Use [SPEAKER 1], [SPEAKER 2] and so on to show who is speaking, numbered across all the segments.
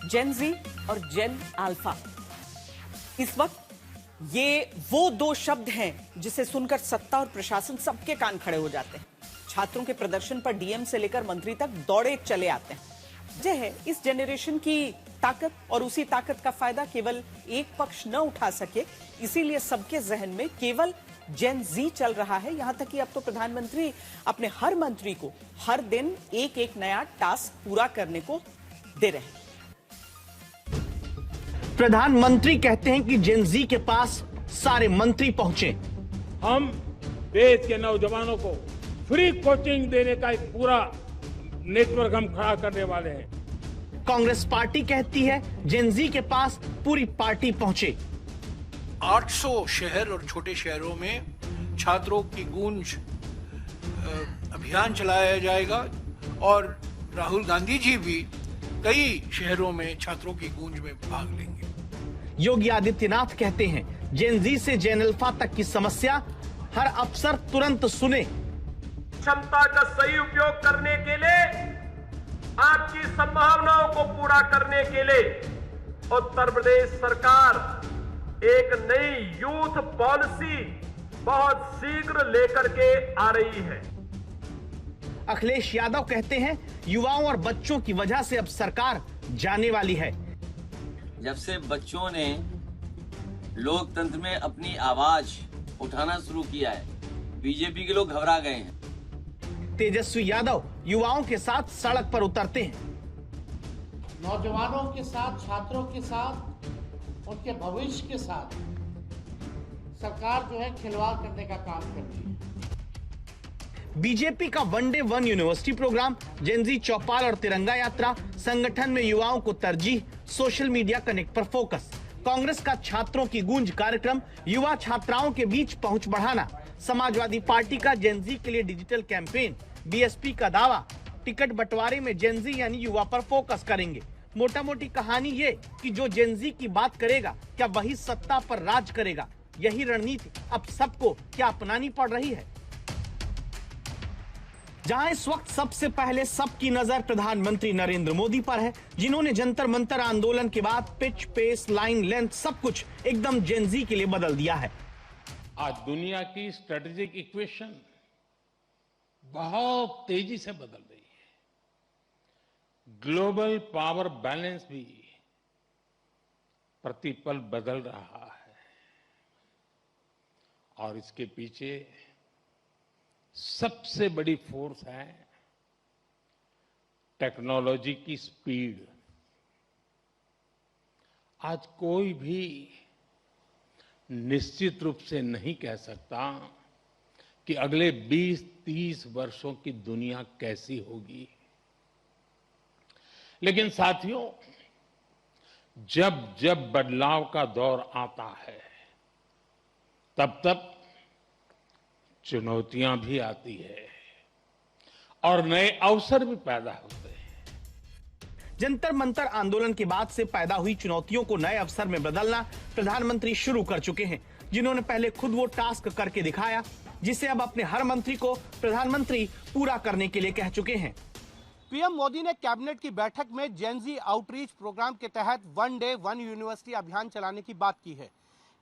[SPEAKER 1] जेन जी और जेन अल्फा। इस वक्त ये वो दो शब्द हैं जिसे सुनकर सत्ता और प्रशासन सबके कान खड़े हो जाते हैं। छात्रों के प्रदर्शन पर डीएम से लेकर मंत्री तक दौड़े चले आते हैं। वजह है इस जनरेशन की ताकत, और उसी ताकत का फायदा केवल एक पक्ष न उठा सके, इसीलिए सबके जहन में केवल जेन जी चल रहा है। यहां तक कि अब तो प्रधानमंत्री अपने हर मंत्री को हर दिन एक एक नया टास्क पूरा करने को दे रहे हैं।
[SPEAKER 2] प्रधानमंत्री कहते हैं कि जेन जी के पास सारे मंत्री पहुंचे।
[SPEAKER 3] हम देश के नौजवानों को फ्री कोचिंग देने का एक पूरा नेटवर्क हम खड़ा करने वाले हैं।
[SPEAKER 2] कांग्रेस पार्टी कहती है जेन जी के पास पूरी पार्टी पहुंचे।
[SPEAKER 4] 800 शहर और छोटे शहरों में छात्रों की गूंज अभियान चलाया जाएगा और राहुल गांधी जी भी कई शहरों में छात्रों की गूंज में भाग लेंगे।
[SPEAKER 2] योगी आदित्यनाथ कहते हैं जेन जी से जेन अल्फा तक की समस्या हर अफसर तुरंत सुने।
[SPEAKER 5] क्षमता का सही उपयोग करने के लिए, आपकी संभावनाओं को पूरा करने के लिए उत्तर प्रदेश सरकार एक नई यूथ पॉलिसी बहुत शीघ्र लेकर के आ रही है।
[SPEAKER 2] अखिलेश यादव कहते हैं युवाओं और बच्चों की वजह से अब सरकार जाने वाली है।
[SPEAKER 6] जब से बच्चों ने लोकतंत्र में अपनी आवाज उठाना शुरू किया है, बीजेपी के लोग घबरा गए हैं।
[SPEAKER 2] तेजस्वी यादव युवाओं के साथ सड़क पर उतरते हैं।
[SPEAKER 7] नौजवानों के साथ, छात्रों के साथ, उनके भविष्य के साथ सरकार जो है खिलवाड़ करने का काम कर रही है।
[SPEAKER 2] बीजेपी का वनडे वन यूनिवर्सिटी प्रोग्राम, जेन जी चौपाल और तिरंगा यात्रा, संगठन में युवाओं को तरजीह, सोशल मीडिया कनेक्ट पर फोकस। कांग्रेस का छात्रों की गूंज कार्यक्रम, युवा छात्राओं के बीच पहुंच बढ़ाना। समाजवादी पार्टी का जेन जी के लिए डिजिटल कैंपेन। बीएसपी का दावा टिकट बंटवारे में जेन जी यानी युवा पर फोकस करेंगे। मोटा मोटी कहानी ये कि जो जेन जी की बात करेगा क्या वही सत्ता पर राज करेगा। यही रणनीति अब सबको क्या अपनानी पड़ रही है। जहां इस वक्त सबसे पहले सबकी नजर प्रधानमंत्री नरेंद्र मोदी पर है, जिन्होंने जंतर मंतर आंदोलन के बाद पिच, पेस, लाइन, लेंथ सब कुछ एकदम जेन जी के लिए बदल दिया है।
[SPEAKER 3] आज दुनिया की स्ट्रेटेजिक इक्वेशन बहुत तेजी से बदल रही है। ग्लोबल पावर बैलेंस भी प्रतिपल बदल रहा है और इसके पीछे सबसे बड़ी फोर्स है टेक्नोलॉजी की स्पीड। आज कोई भी निश्चित रूप से नहीं कह सकता कि अगले 20-30 वर्षों की दुनिया कैसी होगी, लेकिन साथियों, जब जब बदलाव का दौर आता है तब तब चुनौतियां भी आती है और नए अवसर भी पैदा होते हैं।
[SPEAKER 2] जंतर मंतर आंदोलन के बाद से पैदा हुई चुनौतियों को नए अवसर में बदलना प्रधानमंत्री शुरू कर चुके हैं, जिन्होंने पहले खुद वो टास्क करके दिखाया जिसे अब अपने हर मंत्री को प्रधानमंत्री पूरा करने के लिए कह चुके हैं।
[SPEAKER 8] पीएम मोदी ने कैबिनेट की बैठक में जेन जी आउटरीच प्रोग्राम के तहत वन डे वन यूनिवर्सिटी अभियान चलाने की बात की है।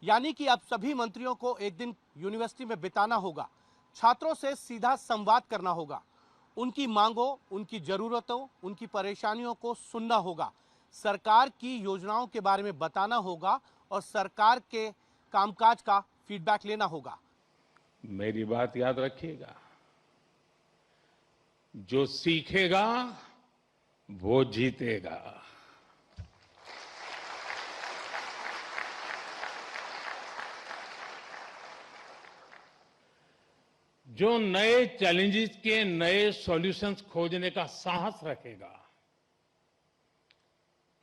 [SPEAKER 8] यानी कि अब सभी मंत्रियों को एक दिन यूनिवर्सिटी में बिताना होगा, छात्रों से सीधा संवाद करना होगा, उनकी मांगों, उनकी जरूरतों, उनकी परेशानियों को सुनना होगा, सरकार की योजनाओं के बारे में बताना होगा और सरकार के कामकाज का फीडबैक लेना होगा।
[SPEAKER 3] मेरी बात याद रखिएगा, जो सीखेगा वो जीतेगा। जो नए चैलेंजेस के नए सॉल्यूशंस खोजने का साहस रखेगा,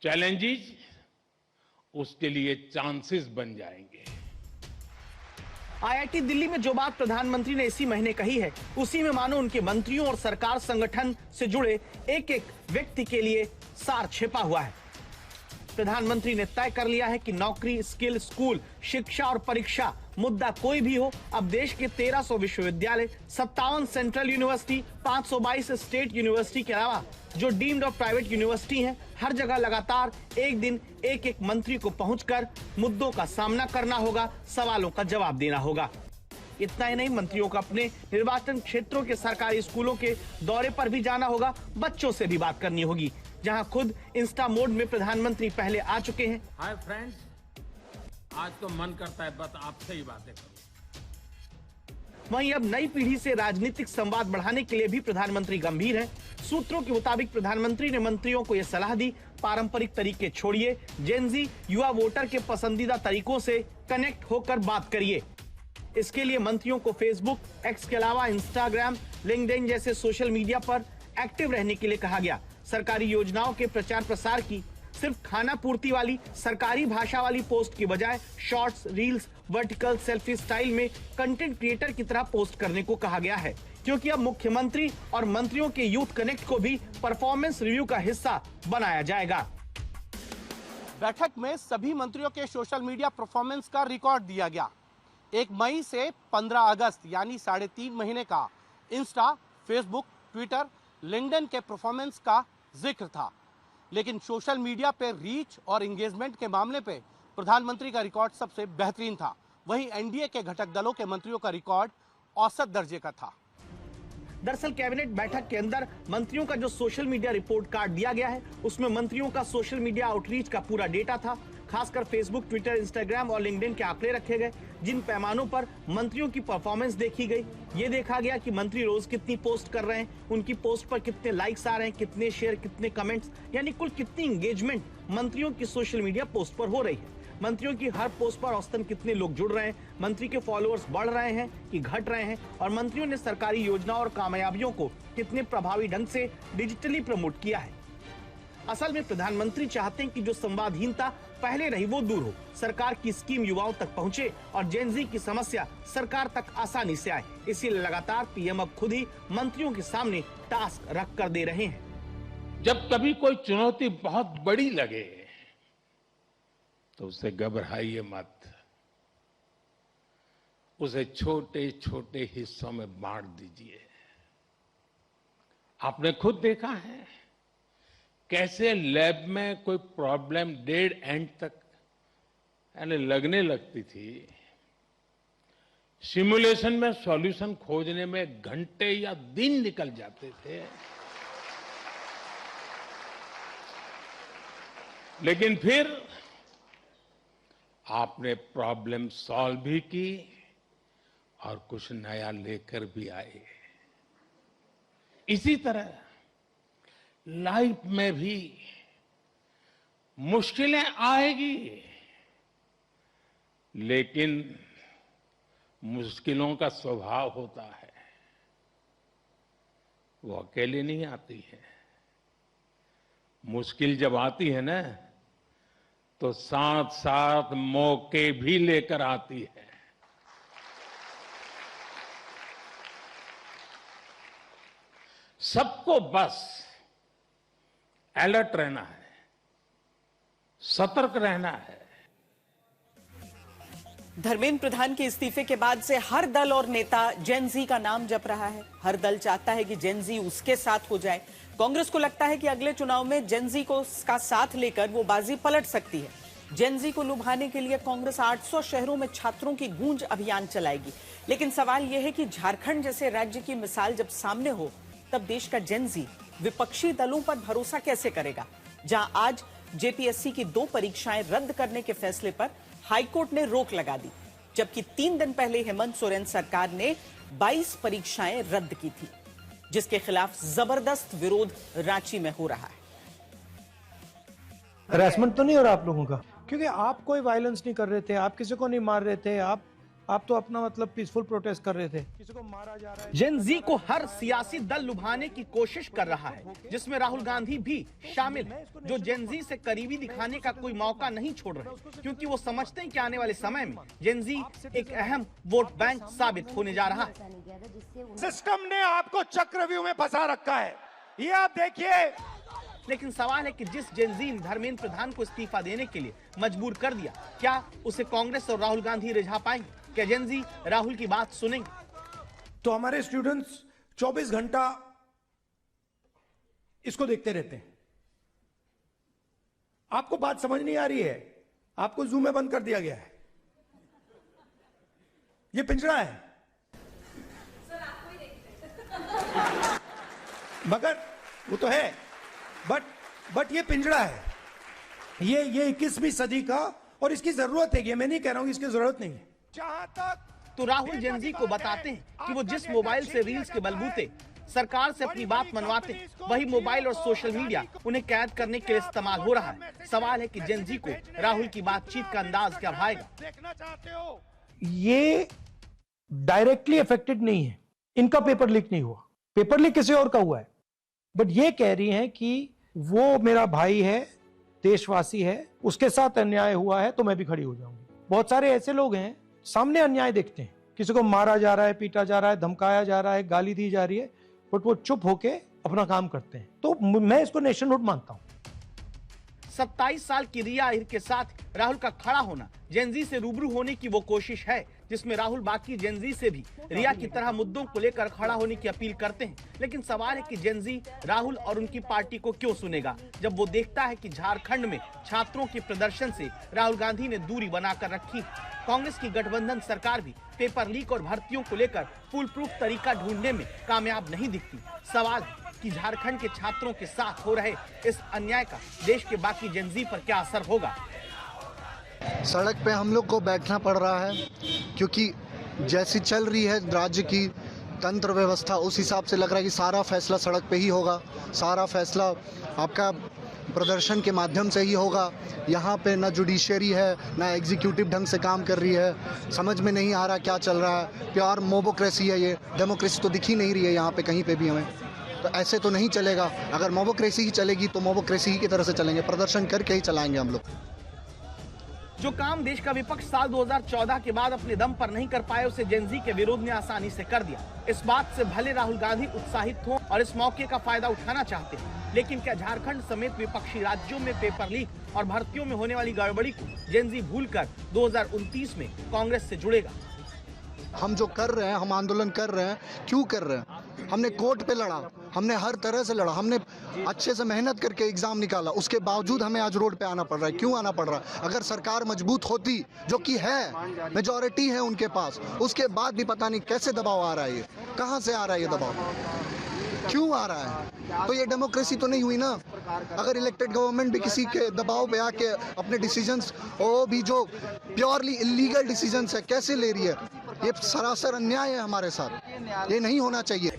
[SPEAKER 3] चैलेंजेस उसके लिए चांसेस बन जाएंगे।
[SPEAKER 2] आईआईटी दिल्ली में जो बात प्रधानमंत्री ने इसी महीने कही है, उसी में मानो उनके मंत्रियों और सरकार संगठन से जुड़े एक एक व्यक्ति के लिए सार छिपा हुआ है। प्रधानमंत्री ने तय कर लिया है कि नौकरी, स्किल, स्कूल, शिक्षा और परीक्षा मुद्दा कोई भी हो, अब देश के 1300 विश्वविद्यालय, 57 सेंट्रल यूनिवर्सिटी, 522 स्टेट यूनिवर्सिटी के अलावा जो डीम्ड और प्राइवेट यूनिवर्सिटी हैं, हर जगह लगातार एक दिन एक एक मंत्री को पहुंचकर मुद्दों का सामना करना होगा, सवालों का जवाब देना होगा। इतना ही नहीं, मंत्रियों को अपने निर्वाचन क्षेत्रों के सरकारी स्कूलों के दौरे पर भी जाना होगा, बच्चों से भी बात करनी होगी, जहां खुद इंस्टा मोड में प्रधानमंत्री पहले आ चुके हैं।
[SPEAKER 3] हाय फ्रेंड्स, आज तो मन करता है बस आपसे ही बातें करूं।
[SPEAKER 2] वहीं अब नई पीढ़ी से राजनीतिक संवाद बढ़ाने के लिए भी प्रधानमंत्री गंभीर हैं। सूत्रों के मुताबिक प्रधानमंत्री ने मंत्रियों को यह सलाह दी, पारंपरिक तरीके छोड़िए, जेनजी युवा वोटर के पसंदीदा तरीकों से कनेक्ट होकर बात करिए। इसके लिए मंत्रियों को फेसबुक, एक्स के अलावा इंस्टाग्राम, लिंक्डइन जैसे सोशल मीडिया पर एक्टिव रहने के लिए कहा गया। सरकारी योजनाओं के प्रचार प्रसार की सिर्फ खाना पूर्ति वाली सरकारी भाषा वाली पोस्ट की बजाय shorts, reels, vertical, selfie style में कंटेंट क्रिएटर की तरह पोस्ट करने को कहा गया है, क्योंकि अब मुख्यमंत्री और मंत्रियों के यूथ कनेक्ट को भी परफॉर्मेंस रिव्यू का हिस्सा बनाया जाएगा।
[SPEAKER 8] बैठक में सभी मंत्रियों के सोशल मीडिया परफॉर्मेंस का रिकॉर्ड दिया गया। 1 मई से 15 अगस्त यानी 3.5 महीने का इंस्टा, फेसबुक, ट्विटर, लिंक्डइन के परफॉर्मेंस का जिक्र था, लेकिन सोशल मीडिया पे रीच और एंगेजमेंट के मामले पे प्रधानमंत्री का रिकॉर्ड सबसे बेहतरीन था। वहीं एनडीए के घटक दलों के मंत्रियों का रिकॉर्ड औसत दर्जे का था।
[SPEAKER 2] दरअसल कैबिनेट बैठक के अंदर मंत्रियों का जो सोशल मीडिया रिपोर्ट कार्ड दिया गया है, उसमें मंत्रियों का सोशल मीडिया आउटरीच का पूरा डेटा था। खासकर फेसबुक, ट्विटर, इंस्टाग्राम और लिंक्डइन के आंकड़े रखे गए, जिन पैमानों पर मंत्रियों की परफॉर्मेंस देखी गई। ये देखा गया कि मंत्री रोज कितनी पोस्ट कर रहे हैं, उनकी पोस्ट पर कितने लाइक्स आ रहे हैं, कितने शेयर, कितने कमेंट्स, यानी कुल कितनी एंगेजमेंट मंत्रियों की सोशल मीडिया पोस्ट पर हो रही है। मंत्रियों की हर पोस्ट पर औसतन कितने लोग जुड़ रहे हैं, मंत्री के फॉलोअर्स बढ़ रहे हैं कि घट रहे हैं, और मंत्रियों ने सरकारी योजनाओं और कामयाबियों को कितने प्रभावी ढंग से डिजिटली प्रमोट किया है। असल में प्रधानमंत्री चाहते हैं कि जो संवादहीनता पहले रही वो दूर हो, सरकार की स्कीम युवाओं तक पहुंचे और जेनजी की समस्या सरकार तक आसानी से आए। इसीलिए लगातार पीएम अब खुद ही मंत्रियों के सामने टास्क रख कर दे रहे हैं।
[SPEAKER 3] जब कभी कोई चुनौती बहुत बड़ी लगे तो उसे घबराइए मत, उसे छोटे छोटे हिस्सों में बांट दीजिए। आपने खुद देखा है कैसे लैब में कोई प्रॉब्लम डेड एंड तक यानी लगने लगती थी, सिमुलेशन में सॉल्यूशन खोजने में घंटे या दिन निकल जाते थे, लेकिन फिर आपने प्रॉब्लम सॉल्व भी की और कुछ नया लेकर भी आए। इसी तरह लाइफ में भी मुश्किलें आएगी, लेकिन मुश्किलों का स्वभाव होता है, वो अकेले नहीं आती है। मुश्किल जब आती है ना, तो साथ साथ मौके भी लेकर आती है। सबको बस अलर्ट रहना है, सतर्क रहना है।
[SPEAKER 1] धर्मेंद्र प्रधान के इस्तीफे के बाद से हर दल और नेता जेनजी का नाम जप रहा है। हर दल चाहता है कि जेनजी उसके साथ हो जाए। कांग्रेस को लगता है कि अगले चुनाव में जेनजी को का साथ लेकर वो बाजी पलट सकती है। जेनजी को लुभाने के लिए कांग्रेस 800 शहरों में छात्रों की गूंज अभियान चलाएगी। लेकिन सवाल यह है कि झारखंड जैसे राज्य की मिसाल जब सामने हो, तब देश का जेनजी विपक्षी दलों पर भरोसा कैसे करेगा? जहां आज जेपीएससी की 2 परीक्षाएं रद्द करने के फैसले पर हाईकोर्ट ने रोक लगा दी, जबकि 3 दिन पहले हेमंत सोरेन सरकार ने 22 परीक्षाएं रद्द की थी, जिसके खिलाफ जबरदस्त विरोध रांची में हो रहा है।
[SPEAKER 9] हरासमेंट तो नहीं हो रहा आप लोगों का? क्योंकि आप कोई वायलेंस नहीं कर रहे थे, आप किसी को नहीं मार रहे थे, आप तो अपना मतलब पीसफुल प्रोटेस्ट कर रहे थे। किसी को मारा जा रहा है।
[SPEAKER 2] जेनजी को हर सियासी दल लुभाने की कोशिश कर रहा है, जिसमें राहुल गांधी भी शामिल है, जो जेनजी से करीबी दिखाने का कोई मौका नहीं छोड़ रहे, क्योंकि वो समझते हैं कि आने वाले समय में जेनजी एक अहम वोट बैंक साबित होने जा रहा है।
[SPEAKER 10] सिस्टम ने आपको चक्रव्यूह में फंसा रखा है, ये आप देखिए।
[SPEAKER 2] लेकिन सवाल है कि जिस जेनजी ने धर्मेंद्र प्रधान को इस्तीफा देने के लिए मजबूर कर दिया, क्या उसे कांग्रेस और राहुल गांधी रिझा पाएंगे? क्या जेनजी राहुल की बात सुनेंगे?
[SPEAKER 9] तो हमारे स्टूडेंट्स 24 घंटा इसको देखते रहते हैं। आपको बात समझ नहीं आ रही है, आपको जूम में बंद कर दिया गया है। ये पिंजरा है मगर वो तो है, बट ये पिंजरा है। ये 21वीं सदी का, और इसकी जरूरत है। ये मैं नहीं कह रहा हूं इसकी जरूरत नहीं है।
[SPEAKER 10] जहां तक
[SPEAKER 2] तो राहुल जेनजी को बताते हैं कि वो जिस मोबाइल से रील्स के बलबूते सरकार से अपनी बात मनवाते हैं, वही मोबाइल और सोशल मीडिया उन्हें कैद करने के लिए इस्तेमाल हो रहा है। सवाल है कि जेनजी को राहुल की बातचीत का अंदाज क्या भाएगा?
[SPEAKER 10] देखना चाहते हो?
[SPEAKER 9] ये डायरेक्टली अफेक्टेड नहीं है, इनका पेपर लीक नहीं हुआ, पेपर लीक किसी और का हुआ है। बट ये कह रही हैं कि वो मेरा भाई है, देशवासी है, उसके साथ अन्याय हुआ है तो मैं भी खड़ी हो जाऊंगी। बहुत सारे ऐसे लोग हैं सामने अन्याय देखते हैं, किसी को मारा जा रहा है, पीटा जा रहा है, धमकाया जा रहा है, गाली दी जा रही है, बट वो चुप होके अपना काम करते हैं। तो मैं इसको नेशनहुड मानता हूं।
[SPEAKER 2] 27 साल की रिया आहिर के साथ राहुल का खड़ा होना जेनजी से रूबरू होने की वो कोशिश है जिसमें राहुल बाकी जेनजी से भी रिया की तरह मुद्दों को लेकर खड़ा होने की अपील करते हैं। लेकिन सवाल है कि जेनजी राहुल और उनकी पार्टी को क्यों सुनेगा जब वो देखता है कि झारखंड में छात्रों के प्रदर्शन से राहुल गांधी ने दूरी बनाकर रखी। कांग्रेस की गठबंधन सरकार भी पेपर लीक और भर्तियों को लेकर फुल प्रूफ तरीका ढूंढने में कामयाब नहीं दिखती। सवाल है कि झारखंड के छात्रों के साथ हो रहे इस अन्याय का देश के बाकी जेनजी पर क्या असर होगा?
[SPEAKER 11] सड़क पे हम लोग को बैठना पड़ रहा है क्योंकि जैसी चल रही है राज्य की तंत्र व्यवस्था, उस हिसाब से लग रहा है कि सारा फैसला सड़क पे ही होगा, सारा फैसला आपका प्रदर्शन के माध्यम से ही होगा। यहाँ पे ना जुडिशरी है, ना एग्जीक्यूटिव ढंग से काम कर रही है, समझ में नहीं आ रहा क्या चल रहा है। प्योर मोबोक्रेसी है ये, डेमोक्रेसी तो दिख ही नहीं रही है यहाँ पे कहीं पे भी हमें। तो ऐसे तो नहीं चलेगा। अगर मोबोक्रेसी ही चलेगी तो मोबोक्रेसी ही की तरह से चलेंगे, प्रदर्शन करके ही चलाएंगे हम लोग।
[SPEAKER 2] जो काम देश का विपक्ष साल 2014 के बाद अपने दम पर नहीं कर पाए उसे जेनजी के विरोध ने आसानी से कर दिया। इस बात से भले राहुल गांधी उत्साहित हों और इस मौके का फायदा उठाना चाहते हैं, लेकिन क्या झारखंड समेत विपक्षी राज्यों में पेपर लीक और भर्तियों में होने वाली गड़बड़ी को जेनजी भूलकर 2029 में कांग्रेस से जुड़ेगा?
[SPEAKER 11] हम जो कर रहे हैं, हम आंदोलन कर रहे हैं, क्यों कर रहे हैं? हमने कोर्ट पे लड़ा, हमने हर तरह से लड़ा, हमने अच्छे से मेहनत करके एग्जाम निकाला, उसके बावजूद हमें आज रोड पे आना पड़ रहा है। क्यों आना पड़ रहा है? अगर सरकार मजबूत होती, जो कि है, मेजॉरिटी है उनके पास, उसके बाद भी पता नहीं कैसे दबाव आ रहा है। ये कहाँ से आ रहा है ये दबाव, क्यों आ रहा है? तो ये डेमोक्रेसी तो नहीं हुई ना। अगर इलेक्टेड गवर्नमेंट भी किसी के दबाव पे आके अपने डिसीजंस, वो भी जो प्योरली इलीगल डिसीजंस है, कैसे ले रही है? ये सरासर अन्याय है हमारे साथ, ये नहीं होना चाहिए।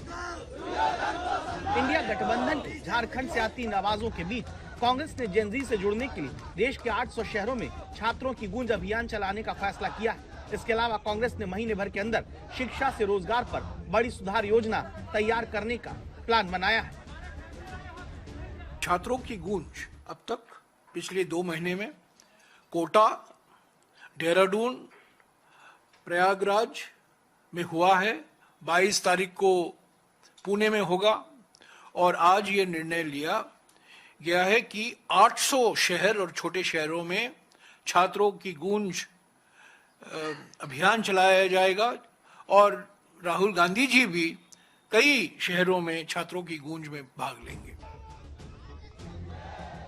[SPEAKER 2] इंडिया गठबंधन की झारखंड से आती इन आवाजों के बीच कांग्रेस ने जेनजी से जुड़ने के लिए देश के 800 शहरों में छात्रों की गूंज अभियान चलाने का फैसला किया है। इसके अलावा कांग्रेस ने महीने भर के अंदर शिक्षा से रोजगार पर बड़ी सुधार योजना तैयार करने का प्लान बनाया है।
[SPEAKER 4] छात्रों की गूंज अब तक पिछले 2 महीने में कोटा, देहरादून, प्रयागराज में हुआ है। 22 तारीख को पुणे में होगा और आज ये निर्णय लिया गया है कि 800 शहर और छोटे शहरों में छात्रों की गूंज अभियान चलाया जाएगा और राहुल गांधी जी भी कई शहरों में छात्रों की गूंज में भाग लेंगे।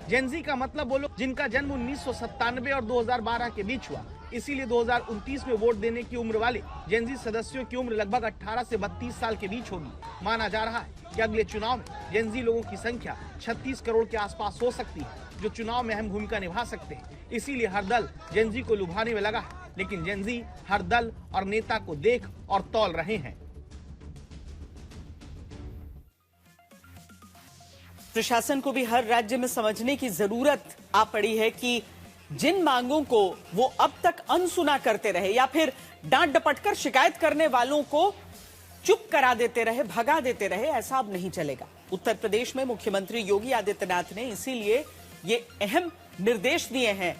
[SPEAKER 2] जेनजी का मतलब वो लोग जिनका जन्म 1997 और 2012 के बीच हुआ। इसीलिए 2029 में वोट देने की उम्र वाले जेनजी सदस्यों की उम्र लगभग 18 से 32 साल के बीच होगी। माना जा रहा है कि अगले चुनाव में जेनजी लोगों की संख्या 36 करोड़ के आसपास हो सकती है, जो चुनाव में अहम भूमिका निभा सकते हैं। इसीलिए हर दल जेनजी को लुभाने में लगा है, लेकिन जेनजी हर दल और नेता को देख और तौल रहे हैं।
[SPEAKER 1] प्रशासन को भी हर राज्य में समझने की जरूरत आ पड़ी है कि जिन मांगों को वो अब तक अनसुना करते रहे या फिर डांट डपट कर शिकायत करने वालों को चुप करा देते रहे, भगा देते रहे, ऐसा अब नहीं चलेगा। उत्तर प्रदेश में मुख्यमंत्री योगी आदित्यनाथ ने इसीलिए ये अहम निर्देश दिए हैं।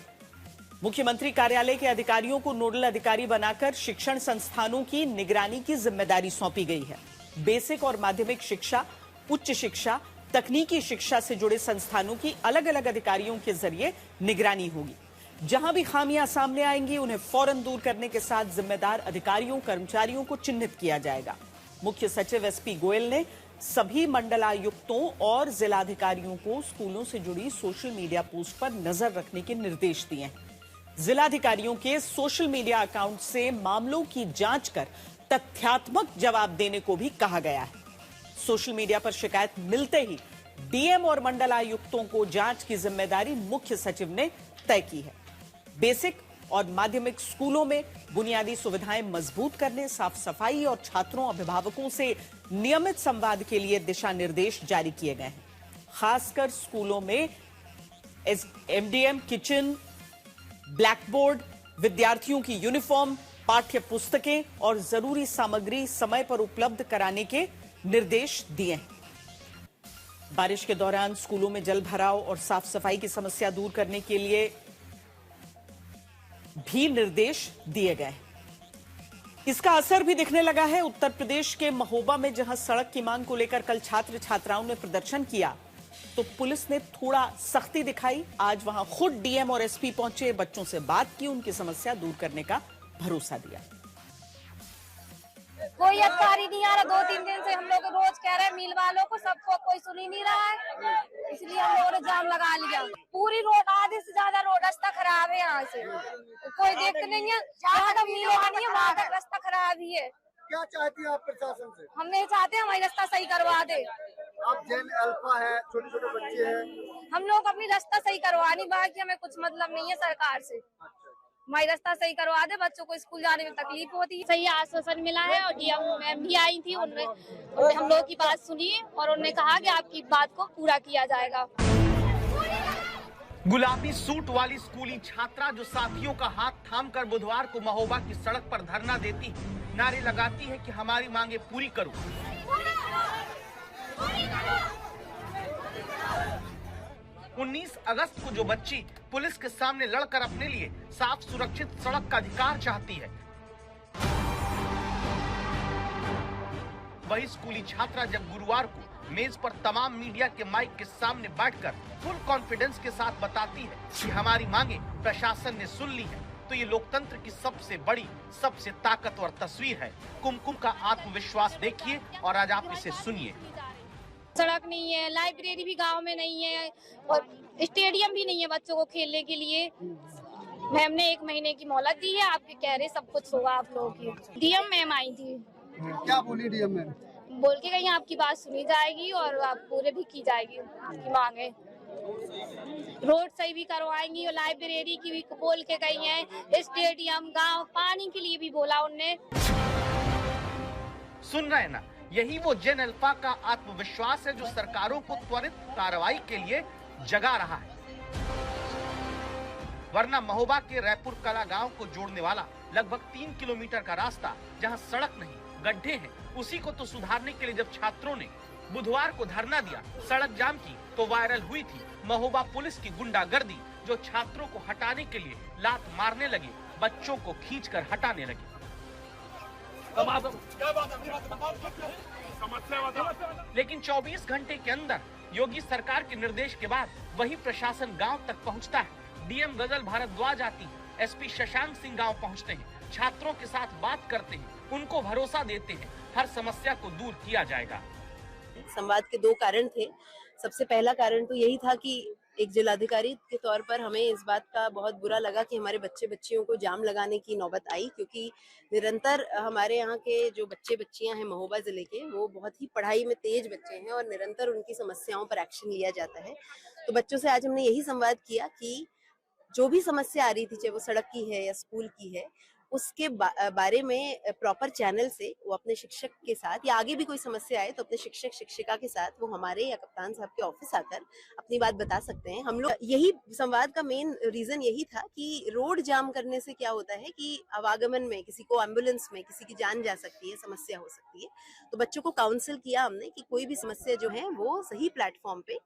[SPEAKER 1] मुख्यमंत्री कार्यालय के अधिकारियों को नोडल अधिकारी बनाकर शिक्षण संस्थानों की निगरानी की जिम्मेदारी सौंपी गई है। बेसिक और माध्यमिक शिक्षा, उच्च शिक्षा, तकनीकी शिक्षा से जुड़े संस्थानों की अलग अलग अधिकारियों के जरिए निगरानी होगी। जहां भी खामियां सामने आएंगी उन्हें फौरन दूर करने के साथ जिम्मेदार अधिकारियों कर्मचारियों को चिन्हित किया जाएगा। मुख्य सचिव एसपी गोयल ने सभी मंडलायुक्तों और जिलाधिकारियों को स्कूलों से जुड़ी सोशल मीडिया पोस्ट पर नजर रखने के निर्देश दिए हैं। जिलाधिकारियों के सोशल मीडिया अकाउंट से मामलों की जांच कर तथ्यात्मक जवाब देने को भी कहा गया है। सोशल मीडिया पर शिकायत मिलते ही डीएम और मंडलायुक्तों को जांच की जिम्मेदारी मुख्य सचिव ने तय की है। बेसिक और माध्यमिक स्कूलों में बुनियादी सुविधाएं मजबूत करने, साफ सफाई और छात्रों अभिभावकों से नियमित संवाद के लिए दिशा निर्देश जारी किए गए हैं। खासकर स्कूलों में एमडीएम किचन, ब्लैकबोर्ड, विद्यार्थियों की यूनिफॉर्म, पाठ्य पुस्तकें और जरूरी सामग्री समय पर उपलब्ध कराने के निर्देश दिए हैं। बारिश के दौरान स्कूलों में जल भराव और साफ सफाई की समस्या दूर करने के लिए भी निर्देश दिए गए। इसका असर भी दिखने लगा है। उत्तर प्रदेश के महोबा में जहां सड़क की मांग को लेकर कल छात्र छात्राओं ने प्रदर्शन किया तो पुलिस ने थोड़ा सख्ती दिखाई। आज वहां खुद डीएम और एसपी पहुंचे, बच्चों से बात की, उनकी समस्या दूर करने का भरोसा दिया।
[SPEAKER 12] कोई अधिकारी नहीं आ रहा। 2-3 दिन से हम लोग रोज कह रहे हैं मिल वालों को, सबको कोई सुन ही नहीं रहा है, इसलिए हम लोगों ने जाम लगा लिया। पूरी रोड, आधे से ज्यादा रोड रास्ता खराब है। यहाँ से कोई देखते नहीं है, जहाँ तक मिल वहाँ नहीं है, वहाँ तक रास्ता खराब ही है।
[SPEAKER 11] क्या चाहती हैं आप प्रशासन से?
[SPEAKER 12] हम नहीं चाहते हमारी रास्ता सही करवा दे।
[SPEAKER 11] आप जेन अल्फा है, छोटे छोटे बच्चे हैं,
[SPEAKER 12] हम लोग अपनी रास्ता सही करवानी, बाकी हमें कुछ मतलब नहीं है सरकार से। हमारी रास्ता सही करवा दे, बच्चों को स्कूल जाने में तकलीफ होती है।
[SPEAKER 13] सही आश्वासन मिला है और डीएम मैम भी आई थी, उन्होंने हम लोगों की बात सुनी और उन्होंने कहा कि आपकी बात को पूरा किया जाएगा।
[SPEAKER 2] गुलाबी सूट वाली स्कूली छात्रा जो साथियों का हाथ थामकर बुधवार को महोबा की सड़क पर धरना देती, नारे लगाती है कि हमारी मांगे पूरी करो। 19 अगस्त को जो बच्ची पुलिस के सामने लड़कर अपने लिए साफ सुरक्षित सड़क का अधिकार चाहती है, वही स्कूली छात्रा जब गुरुवार को मेज पर तमाम मीडिया के माइक के सामने बैठकर फुल कॉन्फिडेंस के साथ बताती है कि हमारी मांगे प्रशासन ने सुन ली है, तो ये लोकतंत्र की सबसे बड़ी, सबसे ताकतवर तस्वीर है। कुमकुम का आत्मविश्वास देखिए और आज आप इसे सुनिए।
[SPEAKER 13] सड़क नहीं है, लाइब्रेरी भी गांव में नहीं है और स्टेडियम भी नहीं है बच्चों को खेलने के लिए। मैम ने 1 महीने की मोहलत दी है, आपके कह रहे सब कुछ होगा आप लोगों की। डीएम मैम आई थी।
[SPEAKER 11] क्या बोली डीएम मैम?
[SPEAKER 13] बोल के गई आपकी बात सुनी जाएगी और आप पूरे भी की जाएगी आपकी मांगे। रोड सही भी करवाएंगी और लाइब्रेरी की भी बोल के गई है। स्टेडियम, गांव, पानी के लिए भी बोला उनने।
[SPEAKER 2] सुन रहे ना, यही वो जेन अल्फा का आत्मविश्वास है जो सरकारों को त्वरित कार्रवाई के लिए जगा रहा है। वरना महोबा के रायपुर कला गांव को जोड़ने वाला लगभग 3 किलोमीटर का रास्ता, जहां सड़क नहीं गड्ढे हैं, उसी को तो सुधारने के लिए जब छात्रों ने बुधवार को धरना दिया, सड़क जाम की, तो वायरल हुई थी महोबा पुलिस की गुंडागर्दी, जो छात्रों को हटाने के लिए लात मारने लगे, बच्चों को खींचकर हटाने लगे। लेकिन 24 घंटे के अंदर योगी सरकार के निर्देश के बाद वही प्रशासन गांव तक पहुंचता है। डीएम गजल भारद्वाज आती है, एसपी शशांक सिंह गांव पहुंचते हैं, छात्रों के साथ बात करते हैं, उनको भरोसा देते हैं हर समस्या को दूर किया जाएगा।
[SPEAKER 14] संवाद के 2 कारण थे। सबसे पहला कारण तो यही था कि एक जिलाधिकारी के तौर पर हमें इस बात का बहुत बुरा लगा कि हमारे बच्चे बच्चियों को जाम लगाने की नौबत आई, क्योंकि निरंतर हमारे यहाँ के जो बच्चे बच्चियां हैं महोबा जिले के, वो बहुत ही पढ़ाई में तेज बच्चे हैं और निरंतर उनकी समस्याओं पर एक्शन लिया जाता है। तो बच्चों से आज हमने यही संवाद किया कि जो भी समस्या आ रही थी, चाहे वो सड़क की है या स्कूल की है, उसके बारे में प्रॉपर चैनल से वो अपने शिक्षक के साथ, या आगे भी कोई समस्या आए तो अपने शिक्षक शिक्षिका के साथ वो हमारे या कप्तान साहब के ऑफिस आकर अपनी बात बता सकते हैं। हम लोग यही संवाद का मेन रीजन यही था कि रोड जाम करने से क्या होता है कि आवागमन में किसी को, एम्बुलेंस में किसी की जान जा सकती है, समस्या हो सकती है। तो बच्चों को काउंसिल किया हमने कि कोई भी समस्या जो है वो सही प्लेटफॉर्म पे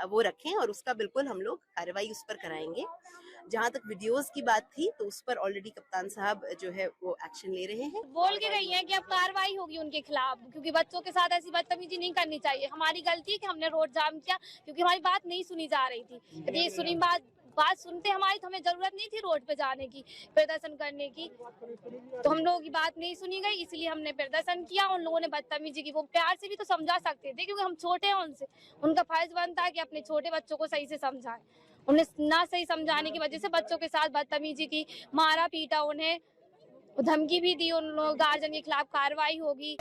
[SPEAKER 14] वो रखें और उसका बिल्कुल हम लोग कार्रवाई उस पर कराएंगे। जहाँ तक वीडियोस की बात थी तो उस पर ऑलरेडी कप्तान साहब जो है वो एक्शन ले रहे हैं।
[SPEAKER 13] बोल के गई हैं कि अब कार्रवाई होगी उनके खिलाफ, क्योंकि बच्चों के साथ ऐसी बदतमीजी नहीं करनी चाहिए। हमारी गलती है कि हमने रोड जाम किया क्योंकि हमारी बात नहीं सुनी जा रही थी। यदि सुनी बात बात सुनते हमारी तो हमें जरूरत नहीं थी रोड पे जाने की, प्रदर्शन करने की। तो हम लोगों की बात नहीं सुनी गई, इसलिए हमने प्रदर्शन किया। उन लोगों ने बदतमीजी की, वो प्यार से भी तो समझा सकते थे क्योंकि हम छोटे हैं उनसे। उनका फर्ज बनता है कि अपने छोटे बच्चों को सही से समझाएं। उन्हें ना सही समझाने की वजह से बच्चों के साथ बदतमीजी की, मारा पीटा, उन्हें धमकी भी दी। उन लोग गार्जियन के खिलाफ कार्रवाई होगी।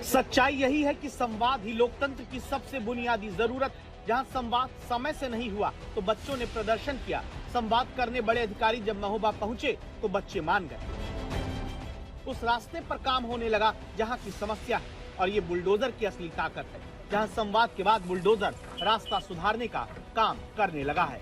[SPEAKER 2] सच्चाई यही है कि संवाद ही लोकतंत्र की सबसे बुनियादी जरूरत। जहां संवाद समय से नहीं हुआ तो बच्चों ने प्रदर्शन किया। संवाद करने बड़े अधिकारी जब महोबा पहुंचे तो बच्चे मान गए। उस रास्ते पर काम होने लगा जहां की समस्या है, और ये बुलडोजर की असली ताकत है। जहां संवाद के बाद बुलडोजर रास्ता सुधारने का काम करने लगा है।